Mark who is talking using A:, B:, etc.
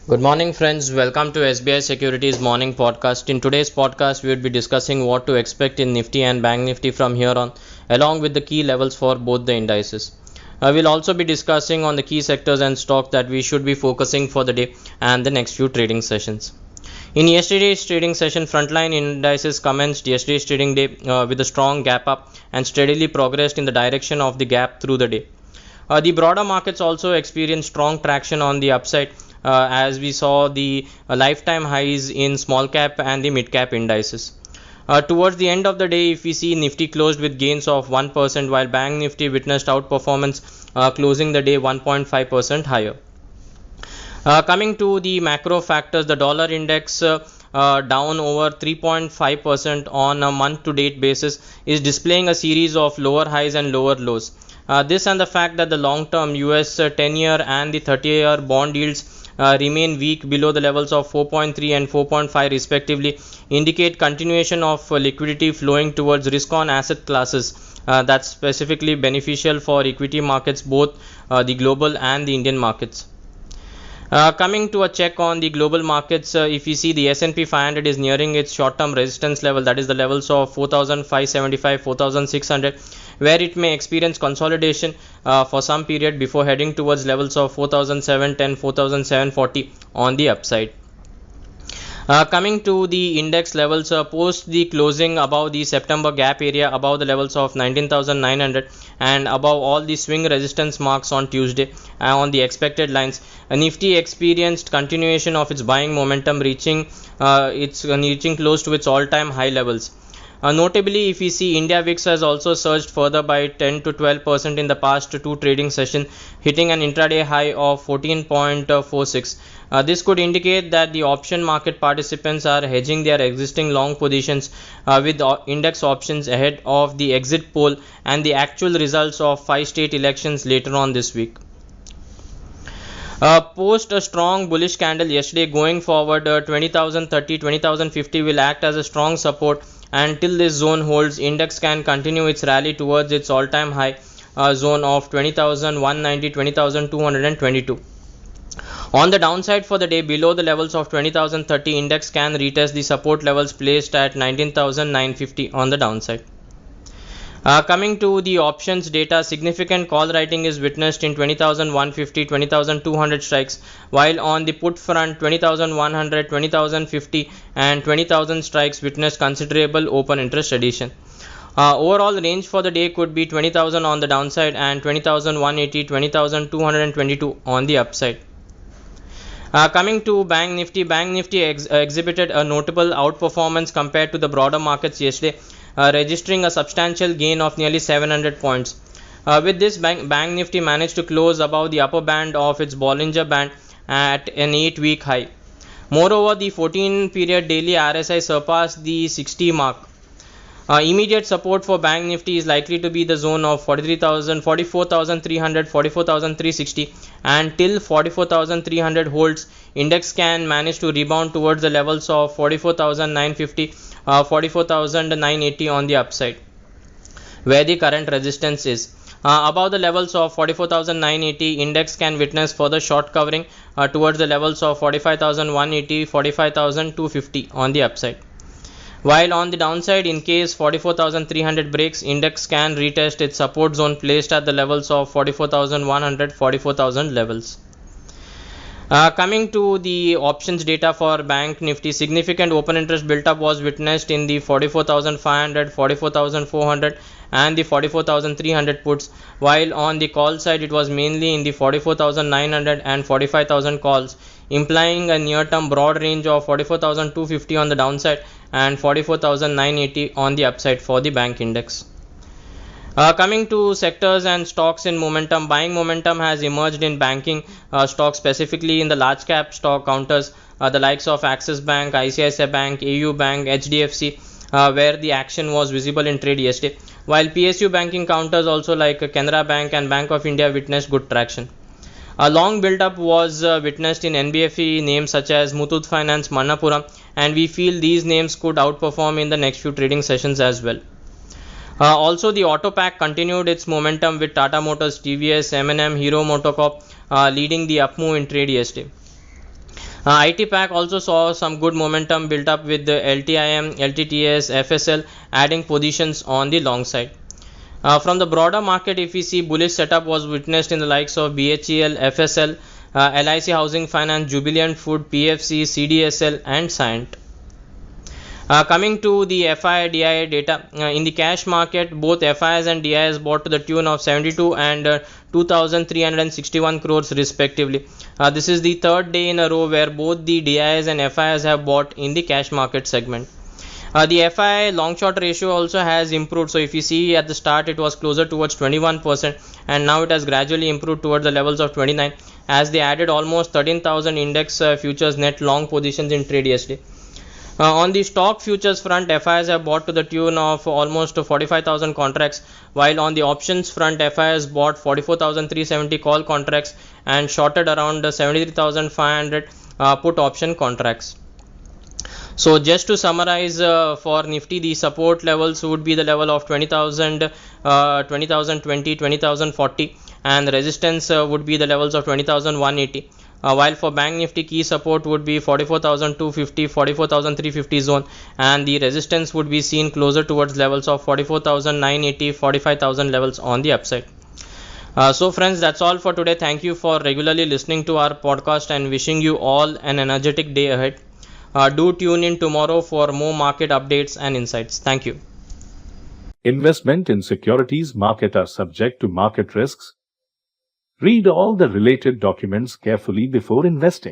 A: Good morning, friends. Welcome to SBI Securities morning podcast. In today's podcast, we will be discussing what to expect in Nifty and Bank Nifty from here on, along with the key levels for both the indices. We'll also be discussing on the key sectors and stocks that we should be focusing for the day and the next few trading sessions. In yesterday's trading session, frontline indices commenced yesterday's trading day with a strong gap up and steadily progressed in the direction of the gap through the day. The broader markets also experienced strong traction on the upside as we saw the lifetime highs in small cap and the mid cap indices. Towards the end of the day, if we see Nifty closed with gains of 1%, while Bank Nifty witnessed outperformance, closing the day 1.5% higher. Coming to the macro factors, the dollar index down over 3.5% on a month to date basis is displaying a series of lower highs and lower lows. This and the fact that the long term US 10-year and the 30-year bond yields remain weak below the levels of 4.3 and 4.5 respectively indicate continuation of liquidity flowing towards risk on asset classes that's specifically beneficial for equity markets, both the global and the Indian markets. Coming to a check on the global markets, if you see the S&P 500 is nearing its short-term resistance level, that is the levels of 4,575, 4,600, where it may experience consolidation for some period before heading towards levels of 4,710, 4,740 on the upside. Coming to the index levels, post the closing above the September gap area above the levels of 19,900 and above all the swing resistance marks on Tuesday on the expected lines, Nifty experienced continuation of its buying momentum, reaching close to its all-time high levels. Notably, if we see India VIX has also surged further by 10 to 12% in the past two trading sessions, hitting an intraday high of 14.46. This could indicate that the option market participants are hedging their existing long positions with index options ahead of the exit poll and the actual results of 5 state elections later on this week. Post a strong bullish candle yesterday, going forward 20,030, 20,050 will act as a strong support. Until this zone holds, index can continue its rally towards its all-time high zone of 20,190, 20,222. On the downside for the day, below the levels of 20,030, index can retest the support levels placed at 19,950 on the downside. Coming to the options data, significant call writing is witnessed in 20,150, 20,200 strikes, while on the put front 20,100, 20,050 and 20,000 strikes witnessed considerable open interest addition. Overall range for the day could be 20,000 on the downside and 20,180, 20,222 on the upside. Coming to Bank Nifty exhibited a notable outperformance compared to the broader markets yesterday, registering a substantial gain of nearly 700 points. With this, Bank Nifty managed to close above the upper band of its Bollinger Band at an 8-week high. Moreover, the 14-period daily RSI surpassed the 60 mark. Immediate support for Bank Nifty is likely to be the zone of 43,000, 44,300, 44,360, and till 44,300 holds, index can manage to rebound towards the levels of 44,950, 44,980 on the upside, where the current resistance is. Above the levels of 44,980, index can witness further short covering towards the levels of 45,180, 45,250 on the upside. While on the downside, in case 44,300 breaks, index can retest its support zone placed at the levels of 44,100, 44,000 levels. Coming to the options data for Bank Nifty, significant open interest built up was witnessed in the 44,500, 44,400 and the 44,300 puts, while on the call side it was mainly in the 44,900 and 45,000 calls, implying a near-term broad range of 44,250 on the downside and 44,980 on the upside for the bank index. Coming to sectors and stocks in momentum, buying momentum has emerged in banking stocks, specifically in the large cap stock counters, the likes of Axis Bank, ICICI Bank, AU Bank, HDFC, where the action was visible in trade yesterday, while PSU banking counters also like Canara Bank and Bank of India witnessed good traction. A long build-up was witnessed in NBFE names such as Muthoot Finance, Manappuram, and we feel these names could outperform in the next few trading sessions as well. Also, the auto pack continued its momentum with Tata Motors, TVS, M&M, Hero MotoCorp leading the up move in trade yesterday. IT pack also saw some good momentum built up with the LTIM, LTTS, FSL adding positions on the long side. From the broader market, if we see, bullish setup was witnessed in the likes of BHEL, FSL, LIC Housing Finance, Jubilant Food, PFC, CDSL, and Cyient. Coming to the FI DIA data, in the cash market, both FIs and DIs bought to the tune of 72 and 2,361 crores respectively. This is the third day in a row where both the DIs and FIs have bought in the cash market segment. The FI long short ratio also has improved. So if you see at the start it was closer towards 21% and now it has gradually improved towards the levels of 29 as they added almost 13,000 index futures net long positions in trade yesterday. On the stock futures front, FIs have bought to the tune of almost 45,000 contracts, while on the options front, FIs bought 44,370 call contracts and shorted around 73,500 put option contracts. So just to summarize, for Nifty, the support levels would be the level of 20,000, 20,020, 20,040, and the resistance would be the levels of 20,180. While for Bank Nifty, key support would be 44,250, 44,350 zone, and the resistance would be seen closer towards levels of 44,980, 45,000 levels on the upside. So friends, that's all for today. Thank you for regularly listening to our podcast and wishing you all an energetic day ahead. Do tune in tomorrow for more market updates and insights. Thank you.
B: Investment in securities market are subject to market risks. Read all the related documents carefully before investing.